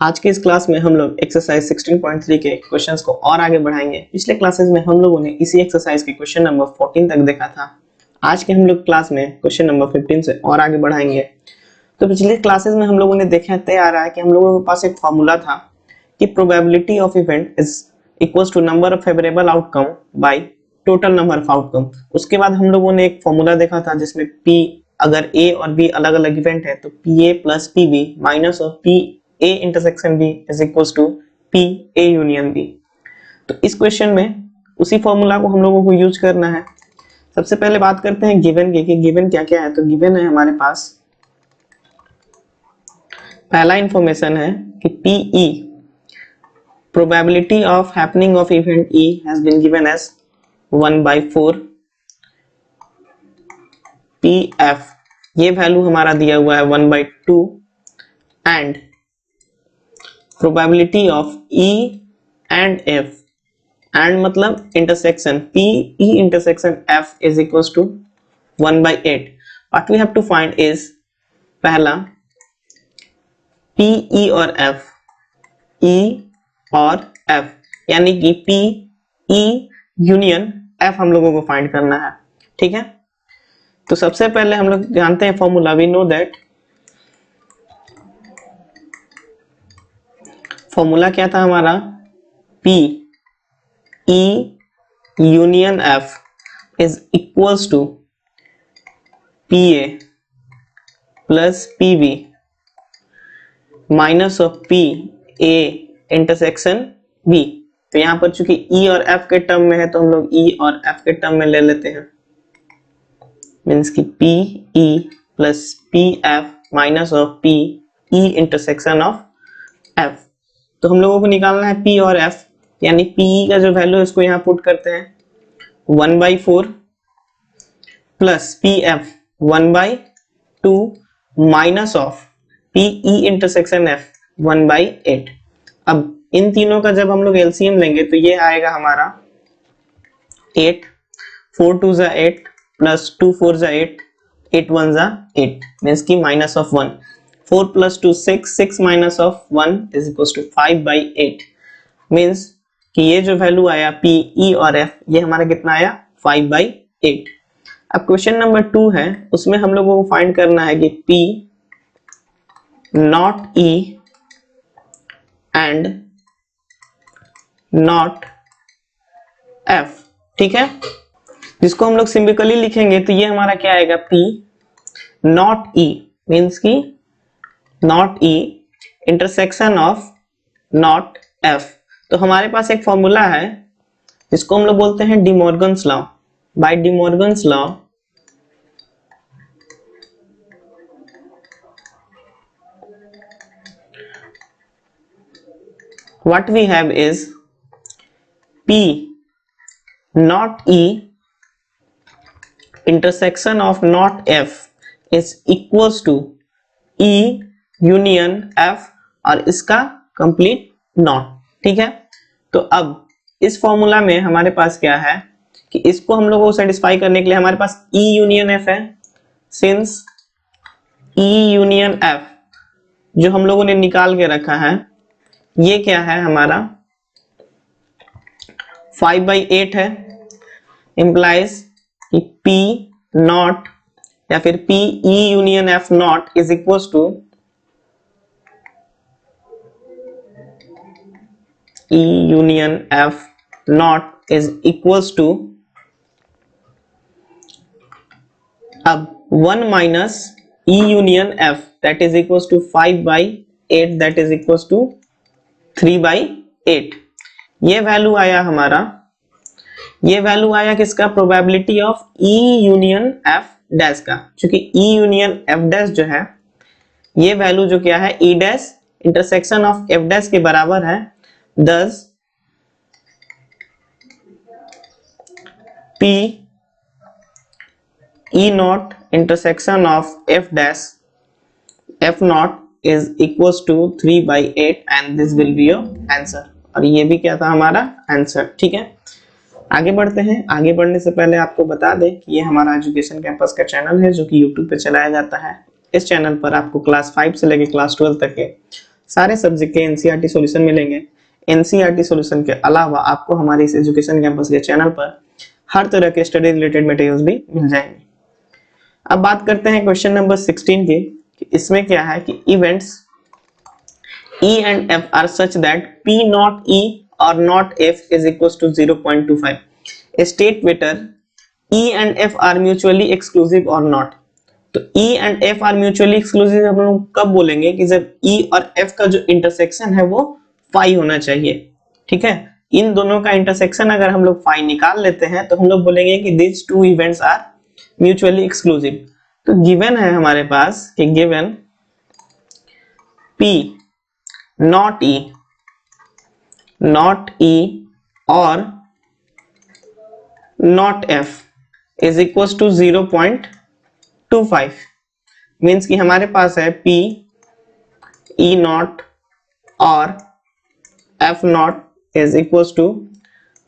आज के इस क्लास में हम लोग एक्सरसाइज 16.3 के क्वेश्चंस को और आगे बढ़ाएंगे। पिछले क्लासेस में हम लोगों ने इसी एक्सरसाइज के क्वेश्चन नंबर 14 तक देखा था। आज के हम लोग क्लास में क्वेश्चन नंबर 15 से और आगे बढ़ाएंगे। तो पिछले क्लासेस में हम लोगों ने देखा आ रहा है कि हम लोगों के पास एक फॉर्मूला था कि probability of event is equals to number of favourable outcome by total number of outcome. उसके बाद हम लोगों ने एक फॉर्मूला देखा था जिसमें P अगर A और B अलग अलग इवेंट है तो PA plus PB minus of PA intersection B is equals to PA union B। तो इस क्वेश्चन में उसी फॉर्मूला को हम लोगों को यूज करना है। सबसे पहले बात करते हैं गिवन की कि गिवन क्या क्या है। तो गिवन है हमारे पास, पहला इंफॉर्मेशन है कि PE probability of happening of event E has been given as 1/4। PF ये वैल्यू हमारा दिया हुआ है 1/2 and probability of E and F and मतलब intersection PE intersection F is equals to 1/8। What we have to find is पहला PE और F, E और F यानी कि PE यूनियन F हम लोगों को फाइंड करना है। ठीक है, तो सबसे पहले हम लोग जानते हैं formula. We know that formula क्या था हमारा, PE union F is equals to PA plus PB minus of PA intersection B। तो यहां पर चूंकि E और F के टर्म में है तो हम लोग E और F के टर्म में ले लेते हैं, मींस कि PE plus PF minus of PE intersection of F। तो हम लोगों को निकालना है P और F, यानी PE का जो वैल्यू है उसको यहां पुट करते हैं 1/4 plus PF 1/2 minus of PE intersection F 1/8। अब इन तीनों का जब हम लोग एलसीएम लेंगे तो ये आएगा हमारा 8, 4 2 जा 8 प्लस 2 4 जा 8, 8 1 जा 8 मींस की minus of 1। 4 plus 2 6, 6 minus of 1 is equals to 5/8। Means कि ये जो वैल्यू आया PE और F ये हमारा कितना आया 5/8। अब क्वेश्चन नंबर 2 है, उसमें हम लोगों को फाइंड करना है कि P not E and not F। ठीक है, जिसको हम लोग सिंबलिकली लिखेंगे तो ये हमारा क्या आएगा, P नॉट E मींस की not E intersection of not F। तो हमारे पास एक फॉर्मूला है जिसको हम लोग बोलते हैं De Morgan's law. By De Morgan's law what we have is P not E intersection of not F is equals to E union F और इसका कंप्लीट नॉट। ठीक है, तो अब इस फॉर्मूला में हमारे पास क्या है कि इसको हम लोगों को सेटिस्फाई करने के लिए हमारे पास E यूनियन F है। सिंस E यूनियन F जो हम लोगों ने निकाल के रखा है ये क्या है हमारा 5/8 है, इंप्लाइज कि P नॉट या फिर PE union F not is equals to E union F not is equals to, अब 1 minus E union F that is equals to 5/8 that is equals to 3/8। ये वैल्यू आया हमारा, ये वैल्यू आया किसका, probability of E union F dash का। क्योंकि E union F dash जो है ये वैल्यू जो क्या है E dash intersection of F dash के बराबर है। दस P E not intersection of F dash F not is equals to 3/8 and this will be your answer। और ये भी क्या था हमारा आंसर। ठीक है, आगे बढ़ते हैं। आगे बढ़ने से पहले आपको बता दें कि ये हमारा एजुकेशन कैंपस का चैनल है जो कि YouTube पे चलाया जाता है। इस चैनल पर आपको क्लास 5 से लेकर क्लास 12 तक के सारे सब्जेक्ट के एनसीईआरटी सॉल्यूशन मिलेंगे। एनसीईआरटी सॉल्यूशन के अलावा आपको हमारे इस एजुकेशन कैंपस के चैनल पर हर तरह के स्टडी रिलेटेड मटेरियल्स भी मिल जाएंगे। अब बात करते हैं क्वेश्चन नंबर 16 की, कि इसमें क्या है कि events E and F are such that P not E or not F is equals to 0.25. State whether E and F are mutually exclusive or not. तो E and F are mutually exclusive हम लोग कब बोलेंगे कि जब E और F का जो इंटरसेक्शन है वो फाई होना चाहिए। ठीक है, इन दोनों का इंटरसेक्शन अगर हम लोग फाई निकाल लेते हैं तो हम लोग बोलेंगे कि these two events are mutually exclusive। तो गिवन है हमारे पास कि given P not E or not F is equals to 0.25 means कि हमारे पास है P E not और F not is equals to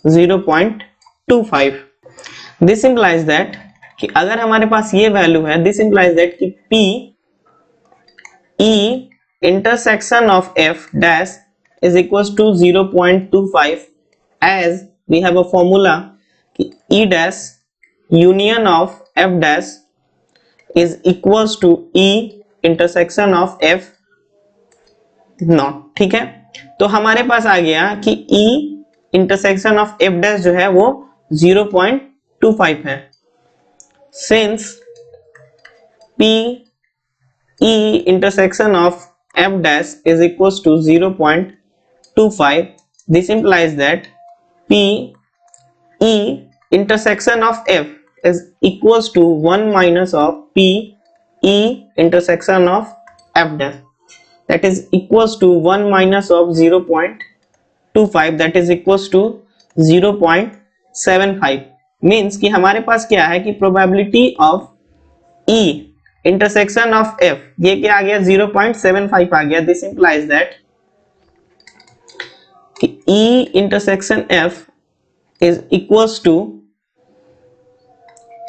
0.25। This implies that कि अगर हमारे पास ये वैल्यू है, दिस implies that कि P E intersection of F dash is equals to 0.25 as we have a formula कि E dash union of F dash is equals to E intersection of F not। ठीक है, तो हमारे पास आ गया कि E intersection of F dash जो है वो 0.25 है। Since P E intersection of F dash is equals to 0.25, this implies that P E intersection of F is equals to 1 minus of P E intersection of F dash, that is equals to 1 minus of 0.25, that is equals to 0.75। Means कि हमारे पास क्या है कि probability of E intersection of F ये क्या आ गया 0.75 आ गया। दिस इंप्लाइज दैट कि E intersection F is equals to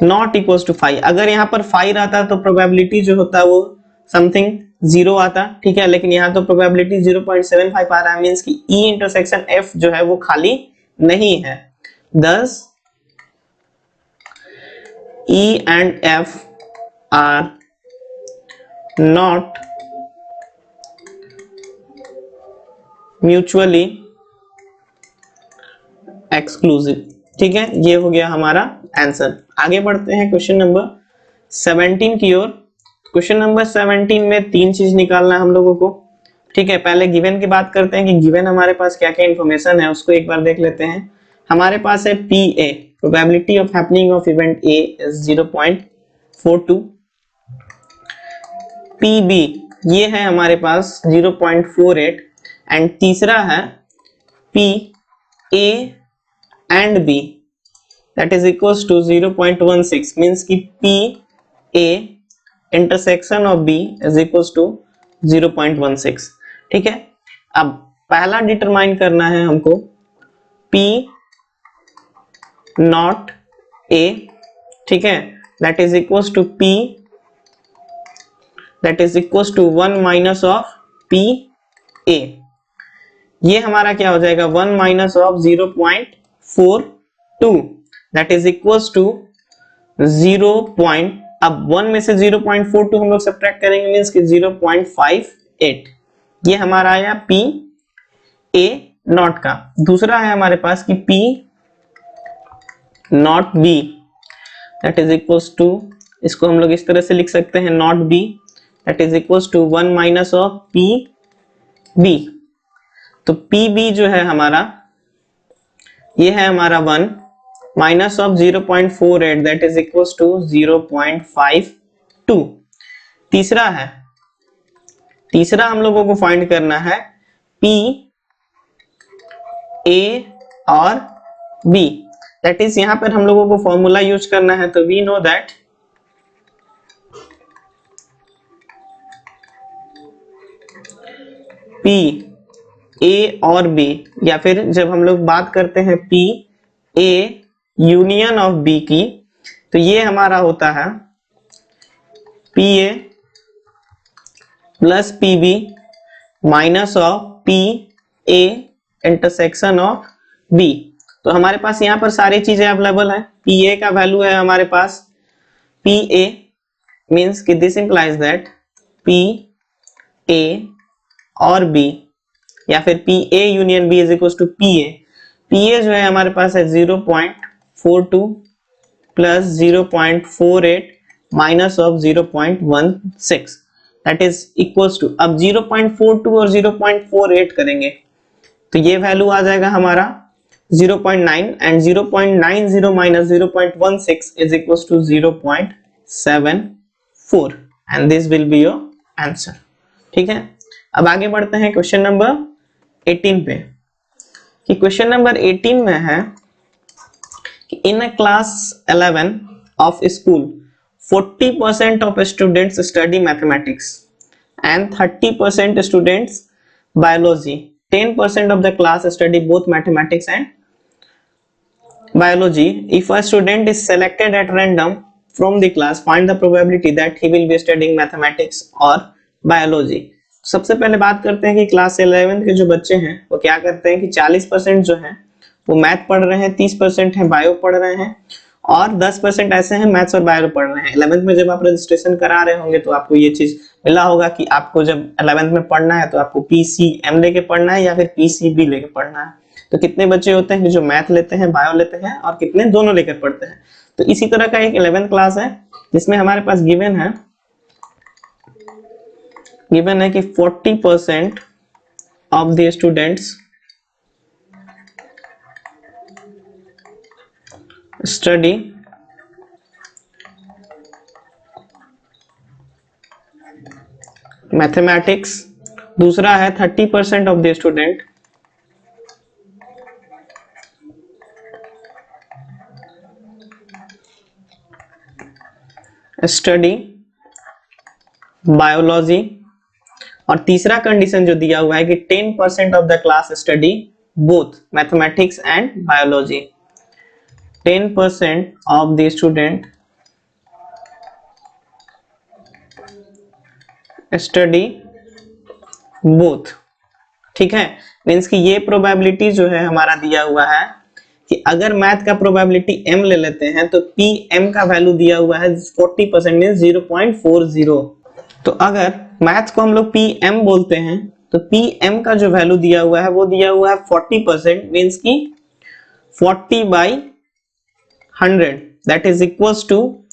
not equals to 5। अगर यहाँ पर 5 आता तो प्रोबेबिलिटी जो होता वो समथिंग 0 आता। ठीक है, लेकिन यहाँ तो प्रोबेबिलिटी 0.75 आ रहा है, मींस कि E इंटरसेक्शन F जो है वो खाली नहीं है। thus E and F are not mutually exclusive। ठीक है, ये हो गया हमारा आंसर। आगे बढ़ते हैं क्वेश्चन नंबर 17 की ओर। क्वेश्चन नंबर 17 में 3 चीज निकालना है हम लोगों को। ठीक है, पहले गिवन की बात करते हैं कि गिवन हमारे पास क्या क्या इंफॉर्मेशन है उसको एक बार देख लेते हैं। हमारे पास है PA probability of happening of event A is 0.42। PB ये है हमारे पास 0.48 एंड तीसरा है PA and B that is equals to 0.16 means कि PA intersection of B is equals to 0.16। ठीक है, अब पहला डिटरमाइन करना है हमको P not A। ठीक है, that is equals to P that is equals to 1 minus of PA। ये हमारा क्या हो जाएगा 1 minus of 0.42 that is equals to 0. अब 1 में से 0.42 हम लोग सब्ट्रैक्ट करेंगे मींस कि 0.58। ये हमारा आया P A नॉट का। दूसरा है हमारे पास कि P not B that is equals to, इसको हम लोग इस तरह से लिख सकते हैं not B that is equals to 1 minus of PB। तो PB जो है हमारा ये है हमारा 1 minus of 0.48 that is equals to 0.52। तीसरा हम लोगों को फाइंड करना है P A और B, that is यहां पर हम लोगों को फॉर्मूला यूज करना है। तो we know that P A और B, या फिर जब हम लोग बात करते हैं P A union of B की, तो ये हमारा होता है PA plus PB minus of P A intersection of B. तो हमारे पास यहाँ पर सारी चीजें अवेलेबल है। पी ए का वैल्यू है हमारे पास पी ए, मीन्स कि this implies that P A और बी या फिर P A union B is equal to P A. P A जो है हमारे पास है 0.42 plus 0.48 minus of 0.16 that is equals to, अब 0.42 और 0.48 करेंगे तो ये वैल्यू आ जाएगा हमारा 0.9 and 0.90 minus 0.16 is equals to 0.74 and this will be your answer. ठीक है, अब आगे बढ़ते हैं क्वेश्चन नंबर 18 पे। कि क्वेश्चन नंबर 18 में है कि in a class 11 of school 40% of students study mathematics and 30% students biology, 10% of the class study both mathematics and biology. If a student is selected at random from the class, find the probability that he will be studying mathematics or biology. सबसे पहले बात करते हैं कि class 11 के जो बच्चे हैं वो क्या करते हैं कि 40% जो है वो मैथ पढ़ रहे हैं, 30% है बायो पढ़ रहे हैं और 10% ऐसे हैं मैथ्स और बायो पढ़ रहे हैं। 11th में जब आप रजिस्ट्रेशन करा रहे होंगे तो आपको ये चीज मिला होगा कि आपको जब 11th में पढ़ना है तो आपको पीसीएम लेके पढ़ना है या फिर पीसीबी लेके पढ़ना है। तो कितने बच्चे होते हैं कि जो मैथ लेते हैं, बायो लेते हैं और कितने दोनों लेकर पढ़ते हैं। तो इसी तरह का एक 11th क्लास है जिसमें हमारे पास गिवन है कि 40% of the students study mathematics, दूसरा है 30% of the student study biology और तीसरा कंडीशन जो दिया हुआ है कि 10% of the class study both mathematics and biology. 10% of the student study both. ठीक है, मीन्स कि ये प्रोबेबिलिटी जो है हमारा दिया हुआ है कि अगर मैथ का प्रोबेबिलिटी m ले लेते हैं तो pm का वैल्यू दिया हुआ है 40% मीन्स 0.40। तो अगर मैथ को हम लोग pm बोलते हैं तो pm का जो वैल्यू दिया हुआ है वो दिया हुआ है 40% मीन्स की 40/100 दैट इज इक्वल्स टू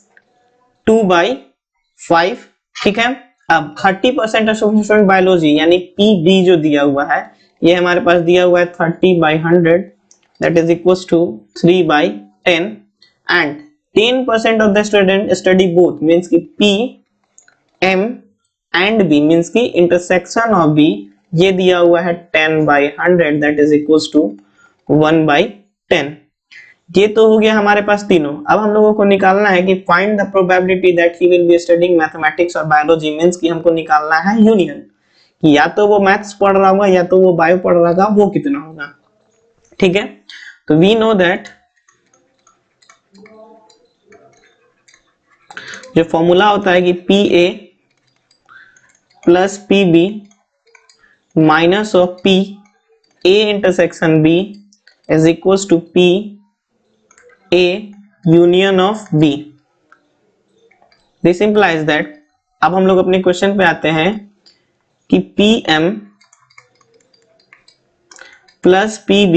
2/5। ठीक है, अब 30% स्टूडेंट बायोलॉजी यानी पीबी जो दिया हुआ है ये हमारे पास दिया हुआ है 30/100 that is equals to 3/10 and 10% of the student study both means की P M and B means की इंटरसेक्शन ऑफ बी ये दिया हुआ है 10/100 दैट इज इक्वल्स टू 1/10। ये तो हो गया हमारे पास तीनों। अब हम लोगों को निकालना है कि find the probability that he will be studying mathematics और बायोलॉजी मींस कि हमको निकालना है यूनियन कि या तो वो मैथ्स पढ़ रहा होगा या तो वो बायो पढ़ रहा होगा, वो कितना होगा। ठीक है, तो वी नो दैट जो फॉर्मूला होता है कि P A plus P B minus of P A intersection B is equals to P A union of B. This implies that अब हम लोग अपने क्वेश्चन पे आते हैं कि PM प्लस PB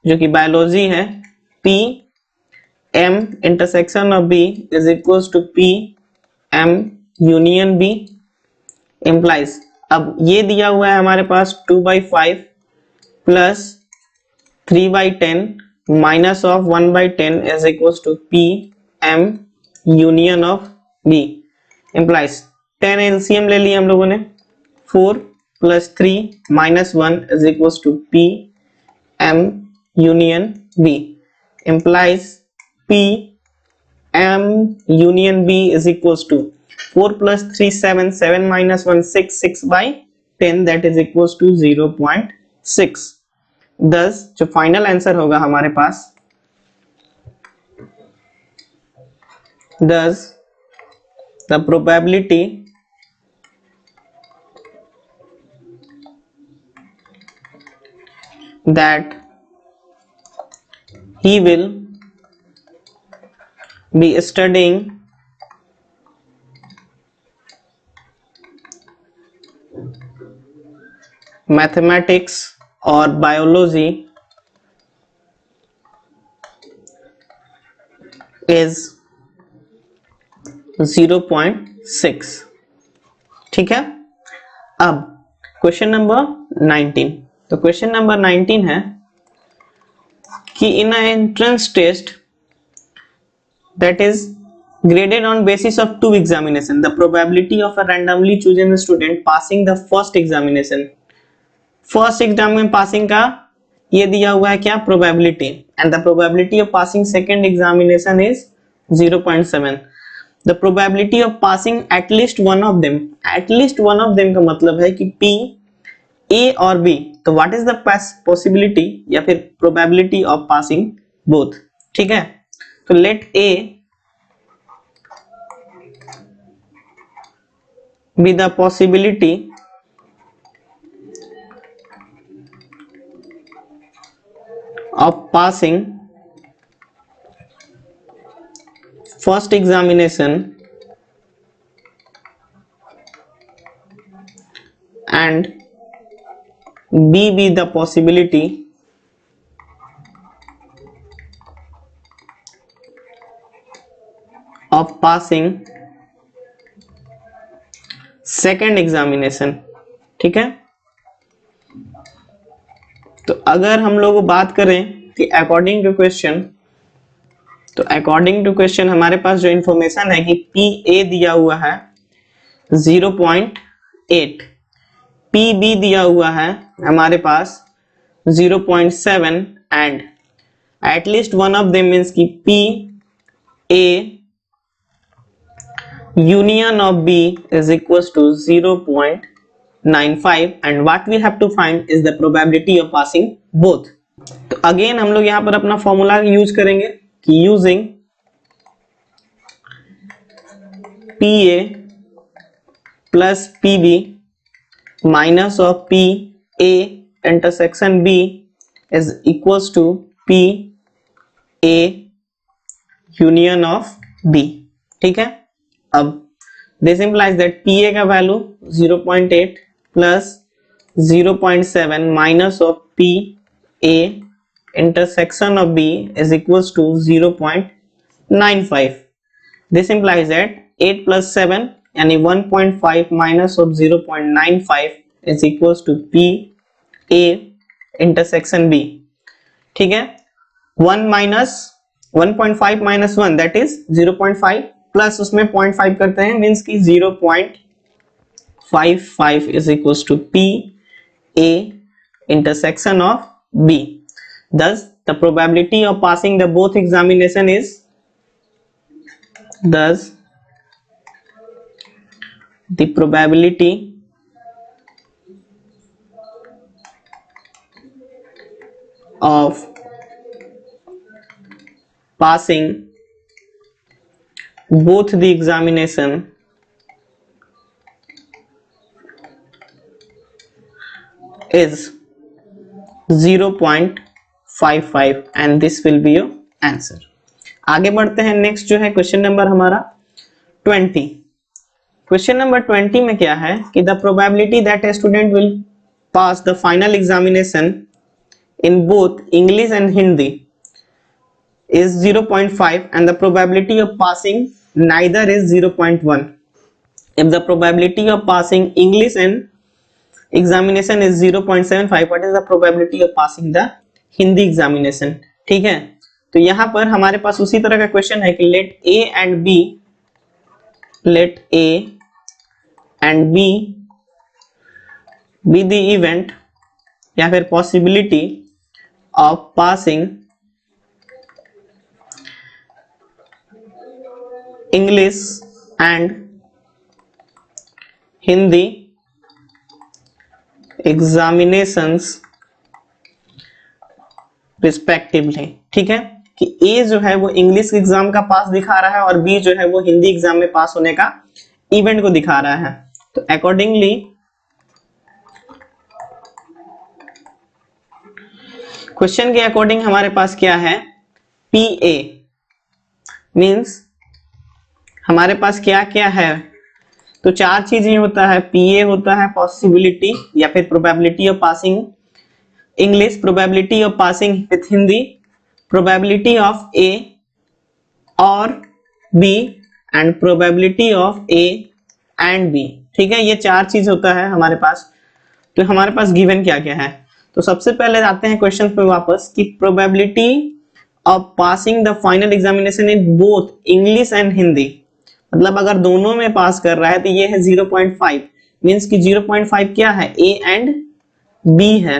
जो कि बायोलॉजी है PM intersection of B is equals to PM union B implies, अब ये दिया हुआ है हमारे पास 2/5 plus 3/10 minus of 1/10 is equals to PM union of B implies 10 LCM ले लिया हम लोगों ने 4 plus 3 minus 1 is equals to PM union B implies PM union B is equals to 4 plus 3 7 7 minus 1 6 6/10 that is equals to 0.6। Thus जो final answer होगा हमारे पास thus the probability that he will be studying mathematics or biology is 0.6। ठीक है। अब question number 19। तो question number 19 है कि in entrance test that is graded on basis of two examination, the probability of a randomly chosen student passing the first examination, first exam में passing का ये दिया हुआ है क्या, probability, and the probability of passing second examination is 0.7। The probability of passing at least one of them, at least one of them का मतलब है कि पी, ए और बी, तो व्हाट इज द पॉसिबिलिटी या फिर प्रोबेबिलिटी ऑफ पासिंग बोथ। ठीक है, तो let A be the possibility of passing first examination and B be the possibility of passing second examination। ठीक है, तो अगर हम लोग बात करें कि अकॉर्डिंग टू क्वेश्चन, तो अकॉर्डिंग टू क्वेश्चन हमारे पास जो इंफॉर्मेशन है कि पी ए दिया हुआ है 0.8, पी बी दिया हुआ है हमारे पास 0.7 and at least one of them means कि P A union of B is equals to 0.95 and what we have to find is the probability of passing both। तो अगेन हम लोग यहां पर अपना फॉर्मूला यूज करेंगे कि using PA plus PB minus of PA intersection B is equals to PA union of B। ठीक है, अब दिस इंप्लाइज दैट PA का value 0.8 plus 0.7 minus of PA intersection of B is equals to 0.95। This implies that 8 plus 7 यानी 1.5 minus of 0.95 is equals to PA intersection B। ठीक है, 1.5 minus 1 that is 0.5 plus उसमें 0.5 करते हैं means की 0.55 is equals to P A intersection of B. thus the probability of passing the both examination is, thus the probability of passing both the examination is 0.55 and this will be your answer। आगे बढ़ते हैं, next जो है question number हमारा 20। Question number 20 में क्या है कि the probability that a student will pass the final examination in both English and Hindi is 0.5 and the probability of passing neither is 0.1। if the probability of passing English and examination is 0.75, what is the probability of passing the Hindi examination। ठीक है, तो यहां पर हमारे पास उसी तरह का question है कि let A and B be the event या फिर possibility of passing English and Hindi examinations respectively। ठीक है, कि A जो है वो इंग्लिश एग्जाम का पास दिखा रहा है और B जो है वो हिंदी एग्जाम में पास होने का इवेंट को दिखा रहा है। तो अकॉर्डिंगली क्वेश्चन के अकॉर्डिंग हमारे पास क्या है, पी ए मीन्स हमारे पास क्या क्या है, तो चार चीजें होता है। पी ए होता है पॉसिबिलिटी या फिर probability of passing English, probability of passing with Hindi, probability of A और B and probability of A and B. ठीक है, ये चार चीज होता है हमारे पास। तो हमारे पास गिवन क्या क्या है, तो सबसे पहले आते हैं क्वेश्चन पे वापस कि probability of passing the final examination in both English and Hindi, मतलब अगर दोनों में पास कर रहा है तो ये है 0.5 मींस कि 0.5 क्या है, ए एंड बी है।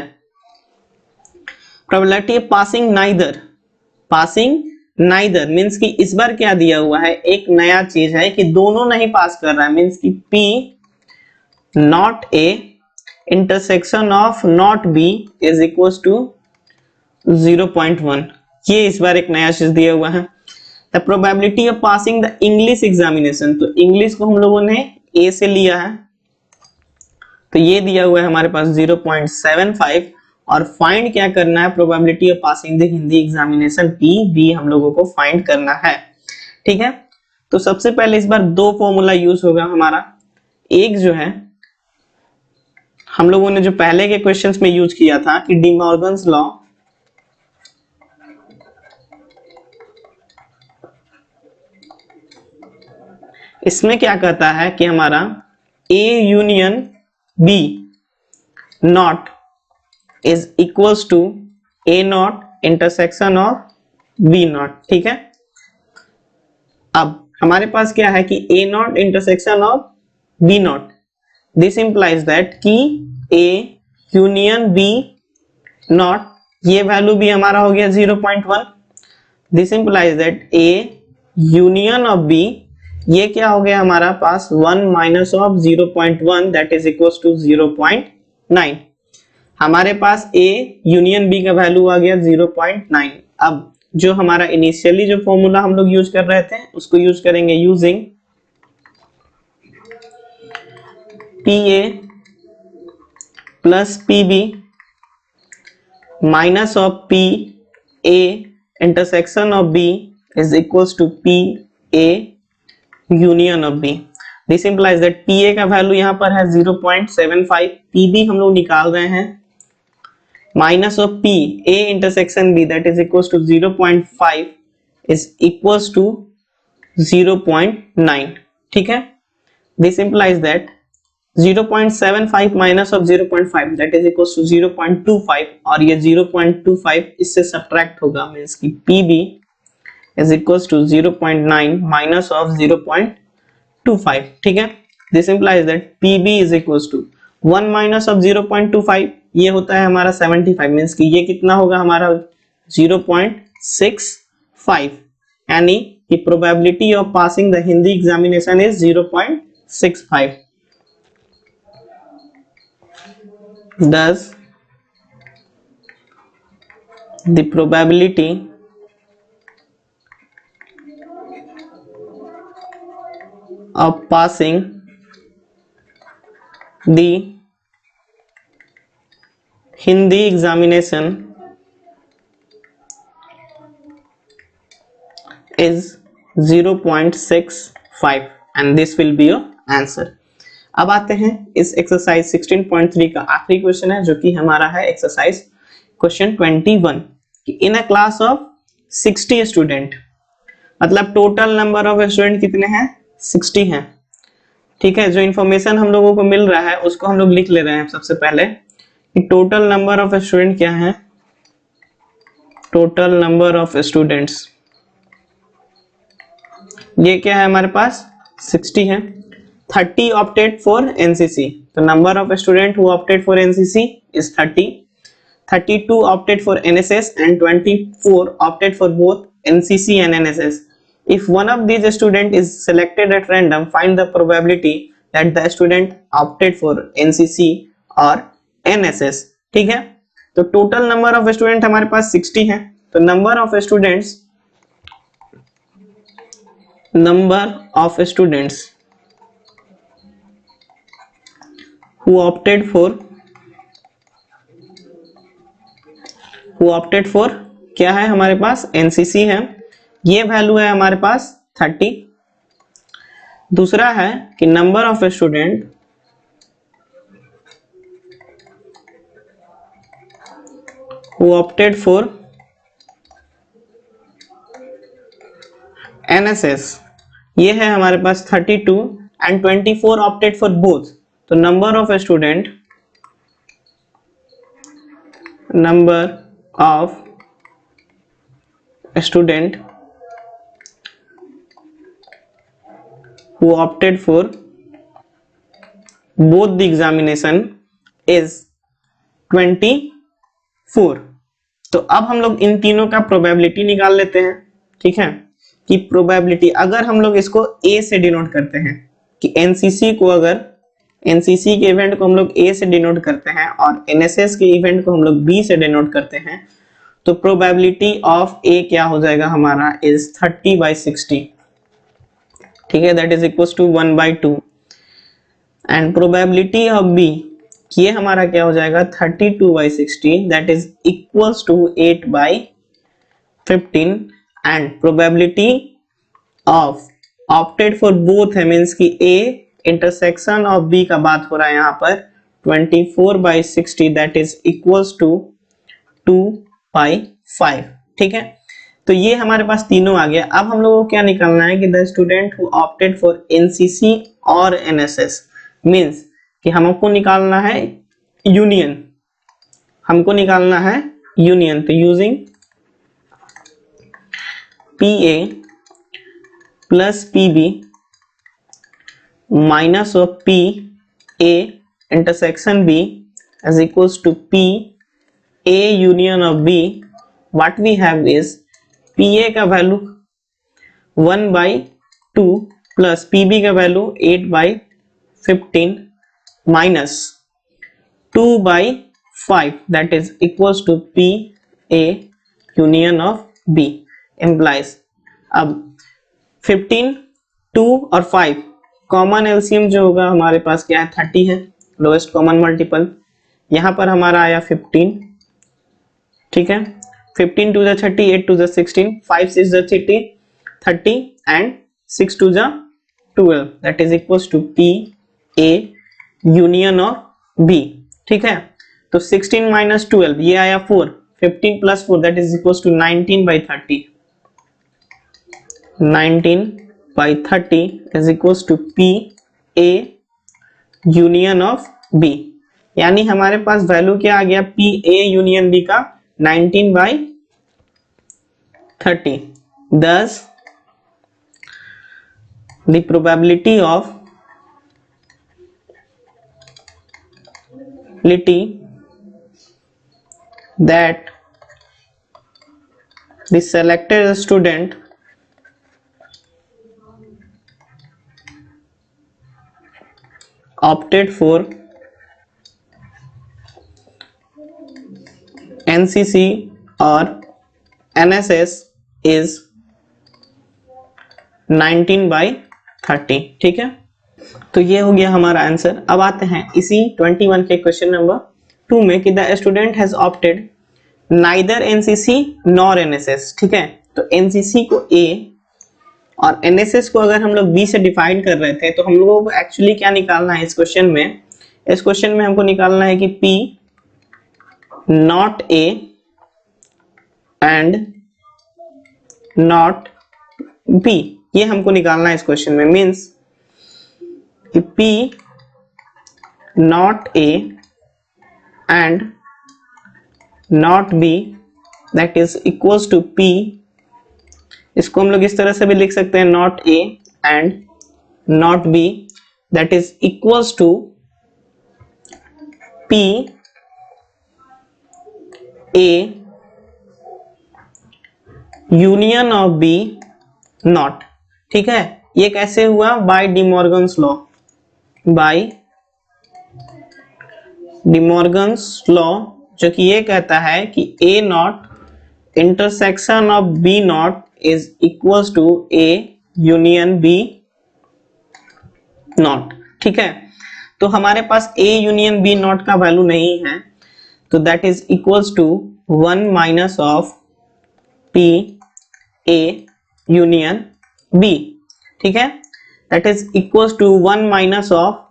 Probability of passing neither means कि इस बार क्या दिया हुआ है, एक नया चीज है कि दोनों नहीं पास कर रहा है मींस कि P not A intersection of not B is equal to 0.1, ये इस बार एक नया चीज दिया हुआ है। The probability of passing the English examination, तो इंग्लिश को हम लोगों ने ए से लिया है तो ये दिया हुआ है हमारे पास 0.75, और फाइंड क्या करना है, probability of passing the Hindi examination P B हम लोगों को फाइंड करना है। ठीक है, तो सबसे पहले इस बार दो फॉर्मूला यूज होगा हमारा। एक जो है हम लोगों ने जो पहले के क्वेश्चंस में यूज किया था कि डी मॉर्गन्स लॉ, इसमें क्या कहता है कि हमारा A union B not is equals to A not intersection of B not. ठीक है, अब हमारे पास क्या है कि A not intersection of B not, this implies that कि ए यूनियन बी नॉट, ये वैल्यू भी हमारा हो गया 0.1, this implies that A union of B, ये क्या हो गया हमारा पास 1 minus of 0.1 that is equal to 0.9। हमारे पास ए यूनियन बी का वैल्यू आ गया 0.9। अब जो हमारा इनिशियली जो फॉर्मूला हम लोग यूज कर रहे थे उसको यूज करेंगे, using P A plus P B minus of P A intersection of B is equals to P A union of B. This implies that P A का वैल्यू यहां पर है 0.75, पी बी हम लोग निकाल रहे हैं minus of P A intersection B that is equals to 0.5 is equals to 0.9। ठीक है, this implies that 0.75 minus of 0.5 that is equals to 0.25, और ये 0.25 इससे सब्ट्रैक्ट होगा मींस कि P B is equals to 0.9 minus of 0.25। ठीक है, this implies that P B is equals to 1 minus of 0.25, ये होता है हमारा 75 मींस कि ये कितना होगा हमारा 0.65, यानी कि probability of passing the Hindi examination is 0.65। Thus, the probability of passing the Hindi examination is 0.65 and this will be your answer। अब आते हैं इस एक्सरसाइज 16.3 का आखिरी क्वेश्चन है जो कि हमारा है एक्सरसाइज क्वेश्चन 21 कि in a class of 60 student, मतलब टोटल नंबर ऑफ स्टूडेंट कितने हैं, 60 हैं। ठीक है, जो इंफॉर्मेशन हम लोगों को मिल रहा है उसको हम लोग लिख ले रहे हैं सबसे पहले कि टोटल नंबर ऑफ स्टूडेंट क्या है, टोटल नंबर ऑफ स्टूडेंट्स ये क्या है हमारे पास 60 है। 30 opted for NCC, the number of student who opted for NCC is 30, 32 opted for NSS and 24 opted for both NCC and NSS। If one of these student is selected at random, find the probability that the student opted for NCC or NSS। ठीक है, तो total number of student हमारे पास 60 है, तो number of students who opted for who opted for क्या है हमारे पास, NCC है, ये वैल्यू है हमारे पास 30। दूसरा है कि number of student who opted for NSS, ये है हमारे पास 32 एंड 24 ऑप्टेड फॉर बोथ। तो number of student who opted for both the examination is 24। तो अब हम लोग इन तीनों का प्रोबेबिलिटी निकाल लेते हैं, ठीक है, कि प्रोबेबिलिटी अगर हम लोग इसको ए से डिनोट करते हैं, कि एनसीसी को अगर एनसीसी के इवेंट को हम लोग ए से डिनोट करते हैं और एनएसएस के इवेंट को हम लोग बी से डिनोट करते हैं, तो प्रोबेबिलिटी ऑफ ए क्या हो जाएगा हमारा इज 30/60, ठीक है, that is equal to 1/2। And probability of B, ये हमारा क्या हो जाएगा 32/60, that is equals to 8/15। And probability of opted for both है, मींस कि ए इंटरसेक्शन ऑफ बी का बात हो रहा है यहाँ पर 24/60, दैट इज इक्वल्स टू 2/5, ठीक है। तो ये हमारे पास तीनों आ गया। अब हम लोगों को क्या निकालना है कि the student who opted for NCC और एनएसएस, मींस कि हमको निकालना है यूनियन, हमको निकालना है यूनियन। तो using P A plus P B minus of P A intersection B is equals to P A union of B, what we have is P A का वैल्यू 1/2 प्लस पीबी का value 8/15 minus 2/5, that is equals to P A union of B implies. अब 15, 2 और 5 common LCM जो होगा हमारे पास क्या है 30 है, लोएस्ट कॉमन मल्टीपल। यहां पर हमारा आया 15, ठीक है, 15 to the 30, 8 to the 16, 5 6 the 30 and 6 to the 12, that is equals to P A union of B, ठीक है। तो 16 minus 12 ये आया 4, 15 plus 4 that is equals to 19/30, 19/30 is equals to P A union of B, यानी हमारे पास value क्या आ गया P A union B का 19/30। Thus the probability that the selected student opted for NCC और एनएसएस इज 19/30, ठीक है। तो ये हो गया हमारा आंसर। अब आते हैं इसी 21 के क्वेश्चन नंबर 2 में कि the student has opted neither NCC nor NSS, ठीक है। तो एनसीसी को ए और एनएसएस को अगर हम लोग बी से डिफाइन कर रहे थे, तो हम लोगों को एक्चुअली क्या निकालना है इस क्वेश्चन में, इस क्वेश्चन में हमको निकालना है कि P not A and not B, ये हमको निकालना है इस क्वेश्चन में। मींस कि P not A and not B that is equals to P, इसको हम लोग इस तरह से भी लिख सकते हैं not A and not B that is equals to P A union of B not, ठीक है। ये कैसे हुआ, by De Morgan's law, by De Morgan's law, जो कि ये कहता है कि A not intersection of B not is equals to A union B not, ठीक है। तो हमारे पास ए यूनियन बी नॉट का वैल्यू नहीं है, तो that is equals to 1 minus of P A union B, ठीक है, that is equals to 1 minus of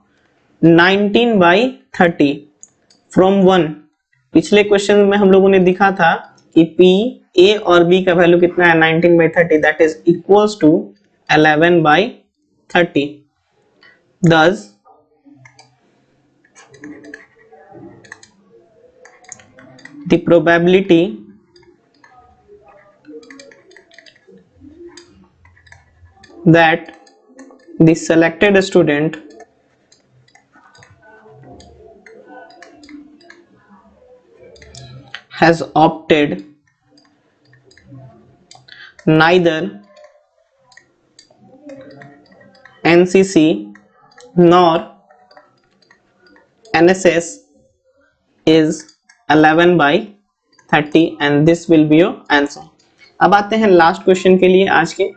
19/30 from 1। पिछले क्वेश्चन में हम लोगों ने दिखा था कि P A और B का वैल्यू कितना है 19/30, that is equals to 11/30। Thus the probability that the selected student has opted neither NCC nor NSS is 11/30 and this will be your answer। अब आते हैं लास्ट क्वेश्चन के लिए आज के,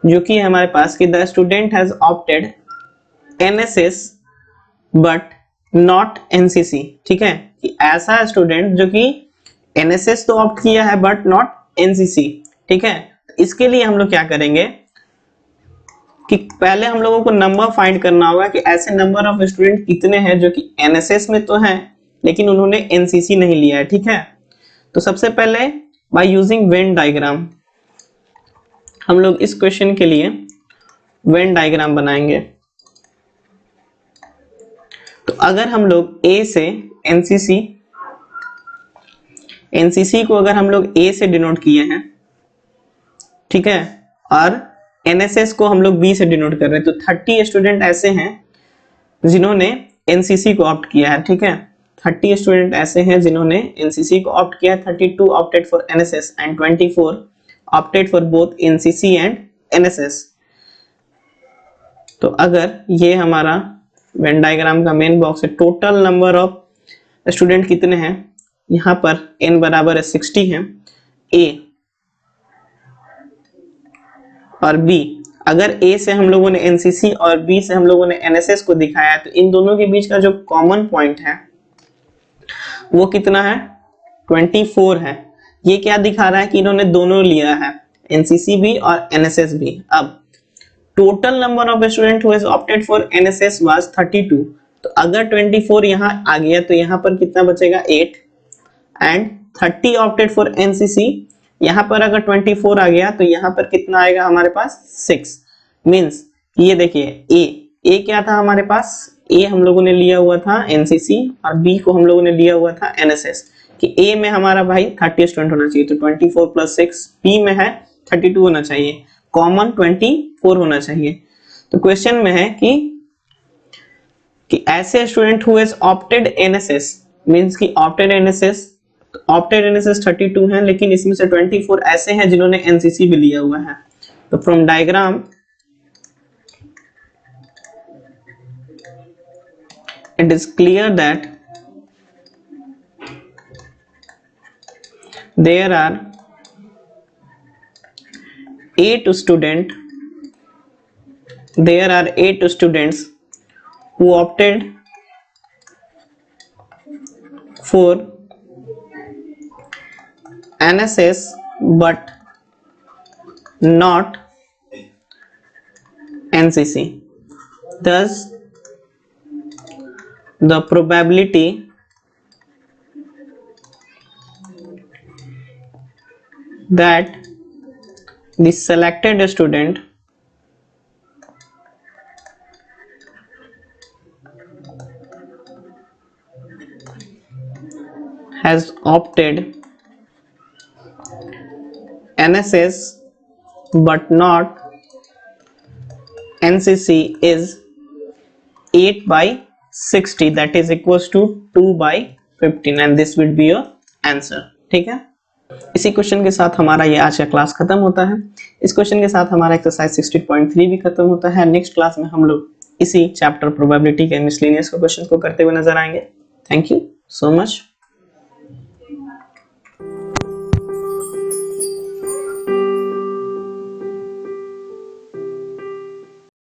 जो कि हमारे पास कि the student has opted NSS but not NCC, ठीक है, कि ऐसा स्टूडेंट जो कि NSS तो ऑप्ट किया है बट नॉट NCC, ठीक है। इसके लिए हम लोग क्या करेंगे कि पहले हम लोगों को नंबर फाइंड करना होगा कि ऐसे नंबर ऑफ स्टूडेंट कितने हैं जो कि NSS में तो हैं लेकिन उन्होंने NCC नहीं लिया है, ठीक है। तो सबसे पहले बाय यूजिंग वेन डायग्राम हम लोग इस क्वेश्चन के लिए वेन डायग्राम बनाएंगे। तो अगर हम लोग A से NCC को अगर हम लोग A से डिनोट किए हैं, ठीक है, और NSS को हम लोग B से डिनोट कर रहे हैं, तो 30 स्टूडेंट ऐसे हैं जिन्होंने NCC को ऑप्ट किया है, ठीक है। 30 स्टूडेंट ऐसे हैं जिन्होंने NCC को ऑप्ट किया है, 32 opted for NSS and 24 opted for both NCC and NSS। तो अगर ये हमारा वेन डायग्राम का मेन बॉक्स है, टोटल नंबर ऑफ स्टूडेंट कितने हैं, यहाँ पर n बराबर है 60 है, A और B। अगर A से हम लोगों ने NCC और B से हम लोगों ने NSS को दिखाया है, तो इन दोनों के बीच का जो कॉमन पॉइंट है वो कितना है 24 है। ये क्या दिखा रहा है कि इन्होंने दोनों लिया है, NCC भी और NSS भी। अब total number of student who has opted for NSS was 32, तो अगर 24 यहाँ आ गया तो यहाँ पर कितना बचेगा 8 एंड 30 ऑप्टेड फॉर NCC, यहाँ पर अगर 24 आ गया तो यहाँ पर कितना आएगा हमारे पास 6। मींस ये देखिए A क्या था हमारे पास, A हम लोगों ने लिया हुआ था NCC और B को हम लोगों ने लिया हुआ था NSS, कि A में हमारा भाई 30 स्टूडेंट होना चाहिए, तो 24 प्लस 6, B में है 32 होना चाहिए, कॉमन 24 होना चाहिए। तो क्वेश्चन में है कि ऐसे student who has opted NSS means कि ऑप्टेड NSS, ऑप्टेड NSS 32 हैं लेकिन इसमें से 24 ऐसे हैं जिन्होंने NCC भी लिया हुआ है। तो from diagram it is clear that there are 8 students who opted for NSS but not NCC. Thus the probability that the selected student has opted NSS but not NCC is 8/60, that is equals to 2/15 and this will be your answer, ठीक है। इसी question के साथ हमारा ये आज का class खत्म होता है। इस क्वेश्चन के साथ हमारा एक्सरसाइज 60.3 भी खत्म होता है। नेक्स्ट क्लास में हम लोग इसी चैप्टर प्रोबेबिलिटी के मिसलेनियस क्वेश्चन को करते हुए नजर आएंगे। Thank you so much.